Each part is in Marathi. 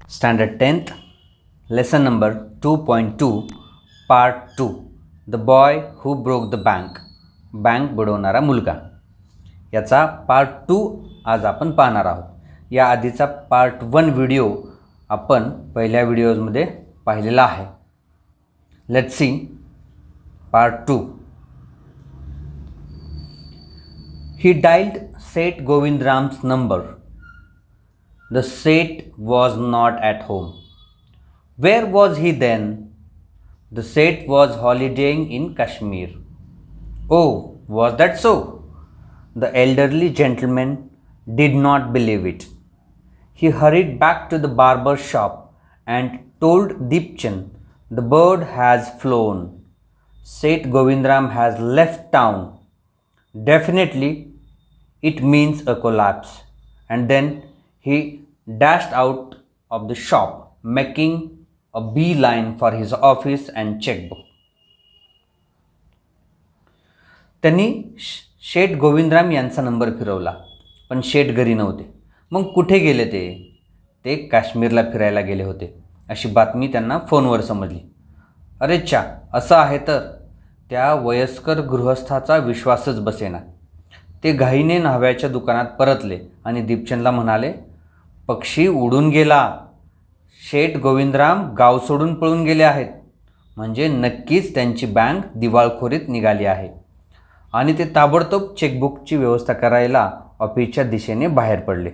Standard 10th, lesson number 2.2, part 2, The Boy Who Broke the Bank, bank बुडवणारा मुलगा. याचा पार्ट 2 आज आपण पाहणार आहोत. या आधीचा पार्ट 1 व्हिडिओ आपण पहिल्या व्हिडिओजमध्ये पाहिलेला आहे. Let's see part 2. He dialed Seth Govindram's number. The Seth was not at home. Where was he then? The Seth was holidaying in Kashmir. Oh, was that so? The elderly gentleman did not believe it. He hurried back to the barber shop and told Deepchand, the bird has flown. Seth Govindram has left town. Definitely, it means a collapse. And then he dashed out of the shop, making a beeline for his office and checkbook. त्यांनी शेठ गोविंदराम यांचा नंबर फिरवला, पण शेठ घरी नव्हते. मग कुठे गेले ते काश्मीरला फिरायला गेले होते अशी बातमी त्यांना फोनवर समजली. अरे चा, असं आहे तर त्या वयस्कर गृहस्थाचा विश्वासच बसेना. ते घाईने न्हाव्याच्या दुकानात परतले आणि दीपचंदला म्हणाले, पक्षी उडून गेला. शेठ गोविंदराम गाव सोडून पळून गेले आहेत. म्हणजे नक्कीच त्यांची बँक दिवाळखोरीत निघाली आहे. आणि ते ताबडतोब चेकबुकची व्यवस्था करायला ऑफिसच्या दिशेने बाहेर पडले.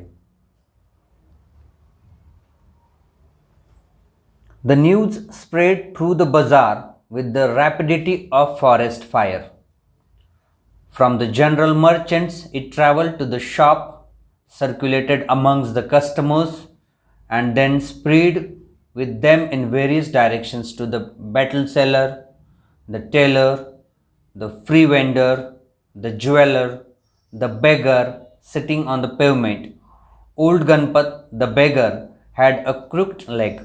The news spread through the bazaar with the rapidity of forest fire. From the general merchants, it traveled to the shop, circulated amongst the customers, and then spread with them in various directions to the battle seller, the tailor, the free vendor, the jeweler, the beggar sitting on the pavement. Old Ganpat, the beggar, had a crooked leg.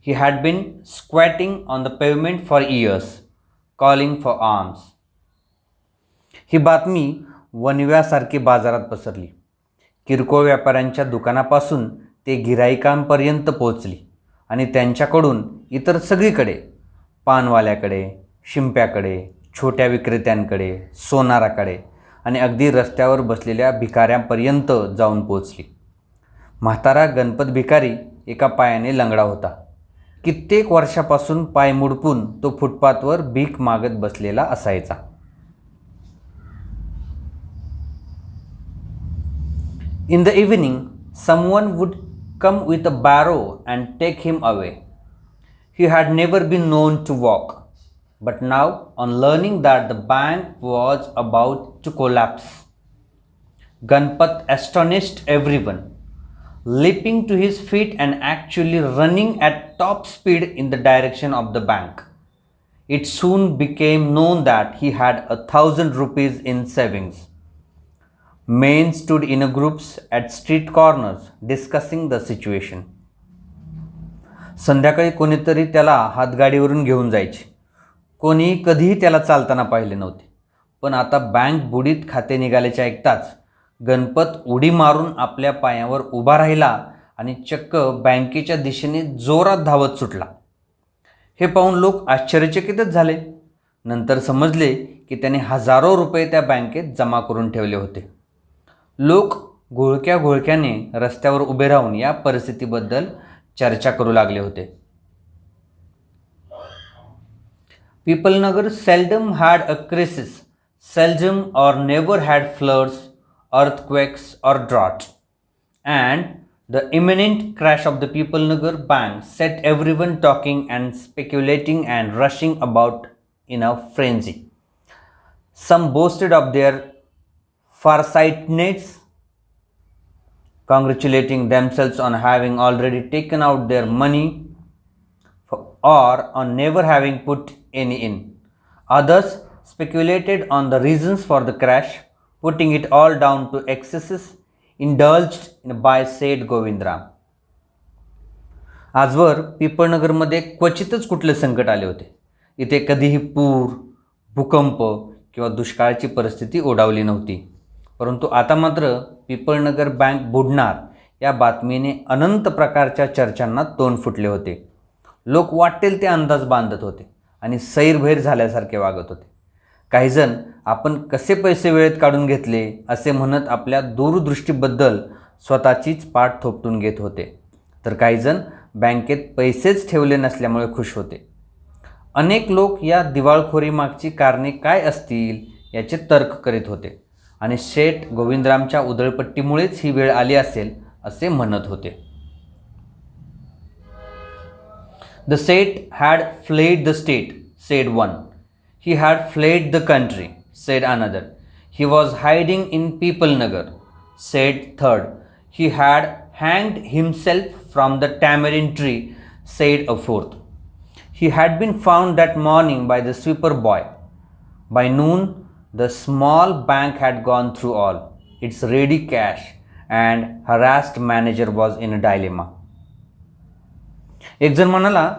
He had been squatting on the pavement for years, calling for alms. ही बातमी वणव्यासारखी बाजारात पसरली. किरकोळ व्यापाऱ्यांच्या दुकानापासून ते गिराईकांपर्यंत पोहोचली आणि त्यांच्याकडून इतर सगळीकडे, पानवाल्याकडे, शिंप्याकडे, छोट्या विक्रेत्यांकडे, सोनाराकडे आणि अगदी रस्त्यावर बसलेल्या भिकाऱ्यांपर्यंत जाऊन पोहोचली. म्हातारा गणपत भिकारी एका पायाने लंगडा होता. कित्येक वर्षापासून पाय मुडपून तो फुटपाथवर भीक मागत बसलेला असायचा. In the evening, someone would come with a barrow and take him away. He had never been known to walk, but now, on learning that the bank was about to collapse, Ganpat astonished everyone, leaping to his feet and actually running at top speed in the direction of the bank. It soon became known that he had 1,000 rupees in savings. Men stood in groups at street corners discussing the situation. संध्याकाळी कोणीतरी त्याला हातगाडीवरून घेऊन जायचे. कोणी कधीही त्याला चालताना पाहिले नव्हते. पण आता बँक बुडीत खाते निघाल्याचे ऐकताच गणपत उडी मारून आपल्या पायावर उभा राहिला आणि चक्क बँकेच्या दिशेने जोरात धावत सुटला. हे पाहून लोक आश्चर्यचकितच झाले. नंतर समजले की त्याने हजारो रुपये त्या बँकेत जमा करून ठेवले होते. लोक घोळक्याने रस्त्यावर उभे राहून या परिस्थितीबद्दल चर्चा करू लागले होते. Peoplenagar seldom had a crisis, seldom or never had floods, earthquakes or drought. And the imminent crash of the Peoplenagar Bank set everyone talking and speculating and rushing about in a frenzy. Some boasted of their farsightedness, congratulating themselves on having already taken out their money or on never having put any in. Others speculated on the reasons for the crash, putting it all down to excesses indulged in by Seth Govindram. आजवर पिंपळनगरमध्ये क्वचितच कुठले संकट आले होते. इथे कधीही पूर, भूकंप किंवा दुष्काळाची परिस्थिती ओढावली नव्हती. परंतु आता मात्र पिंपळनगर बँक बुडणार या बातमीने अनंत प्रकारच्या चर्चांना तोंड फुटले होते. लोक वाटेल ते अंदाज बांधत होते आणि सैरभैर झाल्यासारखे वागत होते. काहीजण आपण कसे पैसे वेळेत काढून घेतले असे म्हणत आपल्या दूरदृष्टीबद्दल स्वतःचीच पाठ थोपटून घेत होते, तर काहीजण बँकेत पैसेच ठेवले नसल्यामुळे खुश होते. अनेक लोक या दिवाळखोरीमागची कारणे काय असतील याचे तर्क करीत होते आणि शेठ गोविंदरामच्या उधळपट्टीमुळेच ही वेळ आली असेल असे म्हणत होते. The Seth had fled the state, said one. He had fled the country, said another. He was hiding in Peoplenagar, said third. He had hanged himself from the tamarind tree, said a fourth. He had been found that morning by the sweeper boy. By noon, the small bank had gone through all its ready cash, and harassed manager was in a dilemma. एक जण म्हणाला,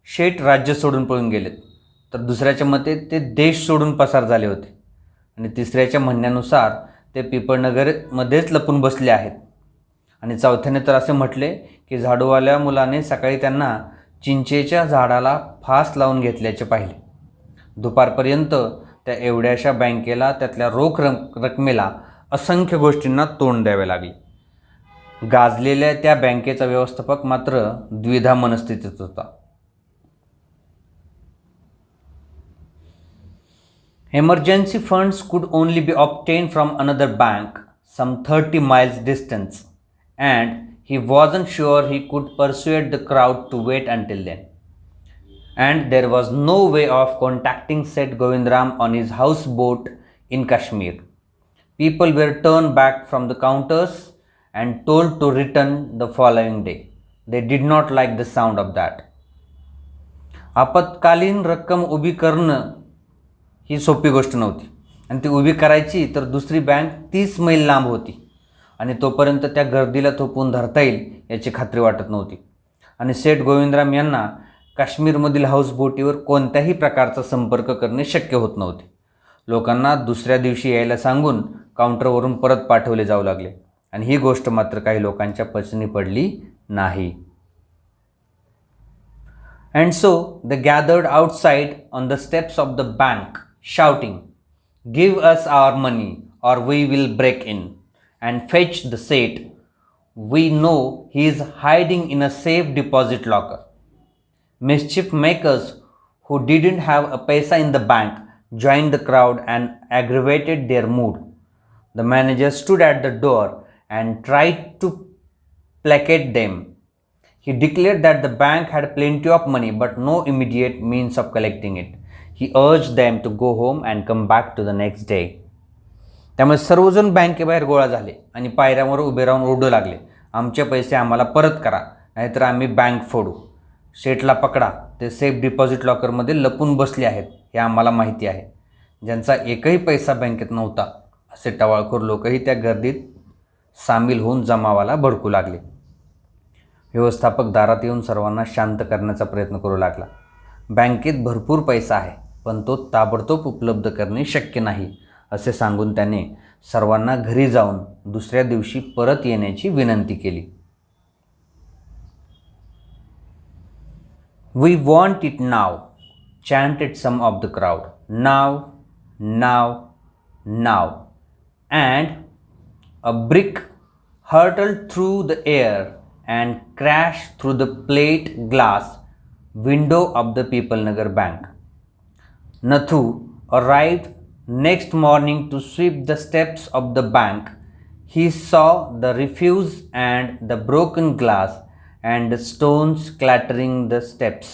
शेठ राज्य सोडून पळून गेलेत, तर दुसऱ्याच्या मते ते देश सोडून पसार झाले होते आणि तिसऱ्याच्या म्हणण्यानुसार ते पिंपळनगरमध्येच लपून बसले आहेत आणि चौथ्याने तर असे म्हटले की झाडूवाल्या मुलाने सकाळी त्यांना चिंचेच्या झाडाला फास लावून घेतल्याचे पाहिले. दुपारपर्यंत त्या एवढ्याशा बँकेला त्यातल्या रोख रकमेला असंख्य गोष्टींना तोंड द्यावे लागले. गाजलेल्या त्या बँकेचा व्यवस्थापक मात्र द्विधा मनस्थितीत होता. Emergency funds could only be obtained from another bank some 30 miles distance, and he wasn't sure he could persuade the crowd to wait until then. And there was no way of contacting Seth Govindram on his houseboat in Kashmir. People were turned back from the counters and told to return the following day. They did not like the sound of that. आपत्कालीन रक्कम उभी करणं ही सोपी गोष्ट नव्हती आणि ती उभी करायची तर दुसरी बँक 30 मैल लांब होती आणि तोपर्यंत त्या गर्दीला थोपवून धरता येईल याची खात्री वाटत नव्हती. आणि सेठ गोविंदराम यांना काश्मीरमधील हाऊसबोटीवर कोणत्याही प्रकारचा संपर्क करणे शक्य होत नव्हते. लोकांना दुसऱ्या दिवशी यायला सांगून काउंटरवरून परत पाठवले जाऊ लागले आणि ही गोष्ट मात्र काही लोकांच्या पचनी पडली नाही. And so they gathered outside on the steps of the bank, shouting, "Give us our money or we will break in and fetch the Seth. We know he is hiding in a safe deposit locker." Mischief makers who didn't have a paisa in the bank joined the crowd and aggravated their mood. The manager stood at the door and tried to placate them. He declared that the bank had plenty of money but no immediate means of collecting it. He urged them to go home and come back to the next day. त्यामुळे सर्वजण बँकेबाहेर गोळा झाले आणि पायऱ्यांवर उभे राहून ओरडू लागले, आमचे पैसे आम्हाला परत करा, नाहीतर आम्ही बँक फोडू. शेठला पकडा, ते सेफ डिपॉझिट लॉकरमध्ये लपून बसले आहेत हे आम्हाला माहिती आहे. ज्यांचा एकही पैसा बँकेत नव्हता असे टवाळखोर लोकही त्या गर्दीत सामील होऊन जमावाला भडकू लागले. व्यवस्थापक दारात येऊन सर्वांना शांत करण्याचा प्रयत्न करू लागला. बँकेत भरपूर पैसा आहे पण तो ताबडतोब उपलब्ध करणे शक्य नाही असे सांगून त्याने सर्वांना घरी जाऊन दुसऱ्या दिवशी परत येण्याची विनंती केली. "We want it now," chanted some of the crowd. "Now, now, now." And a brick hurtled through the air and crashed through the plate glass window of the Peoplenagar Bank. Nathu arrived next morning to sweep the steps of the bank. He saw the refuse and the broken glass and the stones clattering the steps.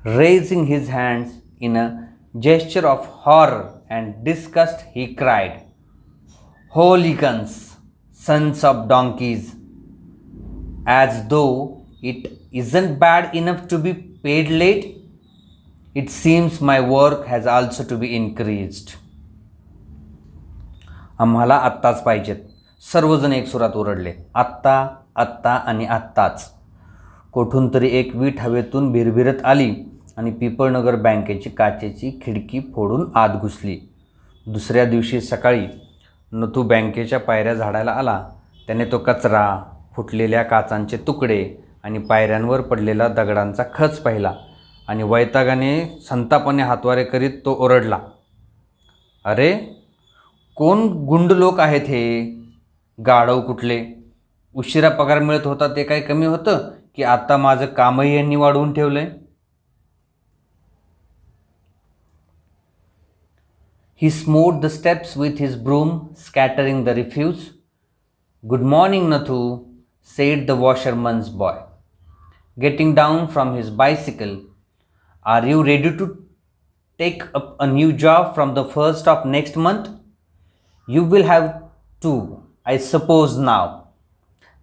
Raising his hands in a gesture of horror and disgust, he cried, "Hooligans, sons of donkeys! As though it isn't bad enough to be paid late, it seems my work has also to be increased." आम्हाला आत्ताच पाहिजेत, सर्वजण एक सुरात ओरडले. आत्ता, आत्ता आणि आत्ताच. कोठून तरी एक वीट हवेतून भिरभिरत आली आणि पिंपळनगर बँकेची काचेची खिडकी फोडून आत घुसली. दुसऱ्या दिवशी सकाळी नथू बँकेच्या पायऱ्या झाडायला आला त्याने तो कचरा, फुटलेल्या काचांचे तुकडे आणि पायऱ्यांवर पडलेला दगडांचा खच पाहिला आणि वैतागाने संतापाने हातवारे करीत तो ओरडला, अरे, कोण गुंड लोक आहेत हे? गाढव कुठले! उशिरा पगार मिळत होता ते काय कमी होतं की आता माझं कामही यांनी वाढवून ठेवलंय? He smote the steps with his broom, scattering the refuse. Good morning, Nathu, said the washerman's boy, getting down from his bicycle. Are you ready to take up a new job from the first of next month? You will have to, I suppose, now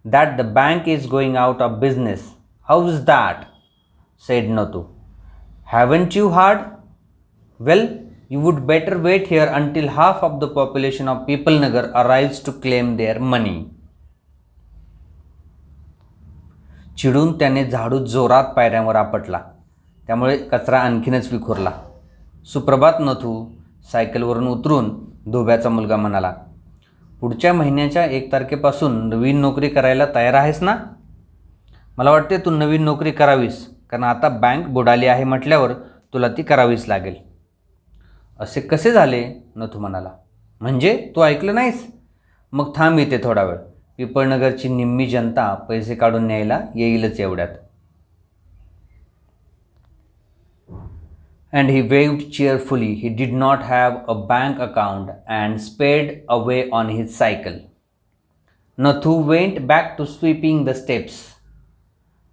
that the bank is going out of business. How is that? Said Nathu. Haven't you heard? Well, you would better wait here until half of the population of Peoplenagar arrives to claim their money. चिडून त्याने झाडू जोरात पायऱ्यांवर आपटला. त्यामुळे कचरा आणखीनच विखुरला. सुप्रभात नथू, सायकलवरून उतरून धोब्याचा मुलगा म्हणाला. पुढच्या महिन्याच्या 1 तारखेपासून नवीन नोकरी करायला तयार आहेस ना? मला वाटते तू नवीन नोकरी करावीस, कारण आता बँक बुडाली आहे म्हटल्यावर तुला ती करावीच लागेल. असे कसे झाले? नथू म्हणाला. म्हणजे तू ऐकलं नाहीस? मग थांब इथे थोडा वेळ. पिपळनगरची निम्मी जनता पैसे काढून न्यायला येईलच एवढ्यात. And he waved cheerfully. He did not have a bank account and sped away on his cycle. Nathu went back to sweeping the steps,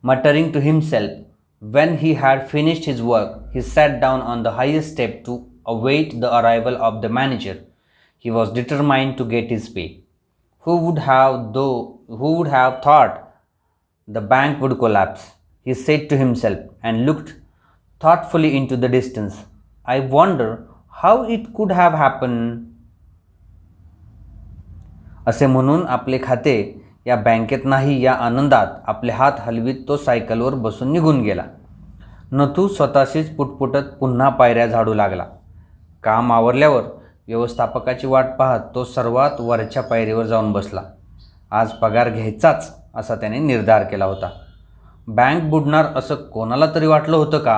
muttering to himself. When he had finished his work, he sat down on the highest step to await the arrival of the manager. He was determined to get his pay. Who would have thought the bank would collapse? He said to himself and looked thoughtfully into the distance. I wonder how it could have happened. असे म्हणून आपले खाते या बँकेत नाही या आनंदात आपले हात हलवीत तो सायकलवर बसून निघून गेला. नथू स्वतःशीच पुटपुटत पुन्हा पायऱ्या झाडू लागला. काम आवरल्यावर व्यवस्थापकाची वाट पाहत तो सर्वात वरच्या पायरीवर जाऊन बसला. आज पगार घ्यायचाच असा त्याने निर्धार केला होता. बँक बुडणार असं कोणाला तरी वाटलं होतं का?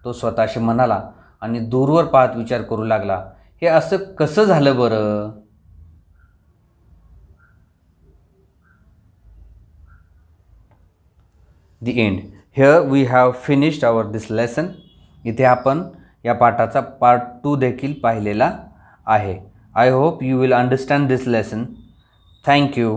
तो स्वतःशी म्हणाला आणि दूरवर पाहत विचार करू लागला, हे असं कसं झालं बरं? The end. Here we have finished this lesson. इथे आपण या पाठाचा पार्ट 2 देखील पाहिलेला आहे. I hope you will understand this lesson. Thank you.